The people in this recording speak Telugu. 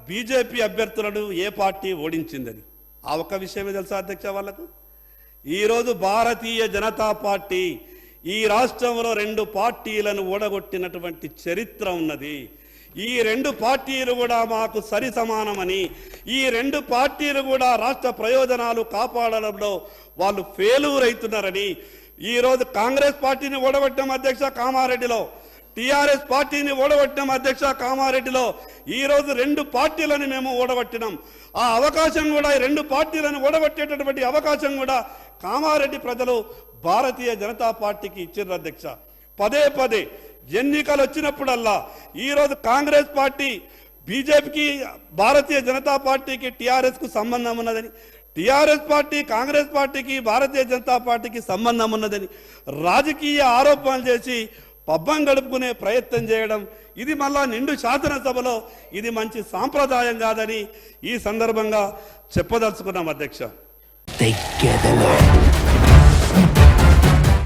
బీజేపీ అభ్యర్థులను ఏ పార్టీ ఓడించిందని ఆ ఒక్క విషయమే తెలుసా అధ్యక్ష వాళ్ళకు? ఈరోజు భారతీయ జనతా పార్టీ ఈ రాష్ట్రంలో 2 పార్టీలను ఓడగొట్టినటువంటి చరిత్ర ఉన్నది. ఈ 2 పార్టీలు కూడా మాకు సరి సమానమని, ఈ 2 పార్టీలు కూడా రాష్ట్ర ప్రయోజనాలు కాపాడడంలో వాళ్ళు ఫెయిల్యూర్ అవుతున్నారని, ఈరోజు కాంగ్రెస్ పార్టీని ఓడగొట్టాం అధ్యక్ష కామారెడ్డిలో, టీఆర్ఎస్ పార్టీని ఓడగొట్టినాం అధ్యక్ష కామారెడ్డిలో. ఈరోజు 2 పార్టీలను మేము ఓడగొట్టినాం. ఆ అవకాశం కూడా ఈ 2 పార్టీలను ఓడగొట్టేటటువంటి అవకాశం కూడా కామారెడ్డి ప్రజలు భారతీయ జనతా పార్టీకి ఇచ్చారు అధ్యక్ష. పదే పదే ఎన్నికలు వచ్చినప్పుడల్లా ఈరోజు కాంగ్రెస్ పార్టీ బీజేపీకి, భారతీయ జనతా పార్టీకి, టీఆర్ఎస్కు సంబంధం ఉన్నదని, టీఆర్ఎస్ పార్టీ కాంగ్రెస్ పార్టీకి, భారతీయ జనతా పార్టీకి సంబంధం ఉన్నదని రాజకీయ ఆరోపణలు చేసి పబ్బం గడుపుకునే ప్రయత్నం చేయడం, ఇది మళ్ళా నిండు శాసనసభలో ఇది మంచి సాంప్రదాయం కాదని ఈ సందర్భంగా చెప్పదలుచుకున్నాం అధ్యక్ష.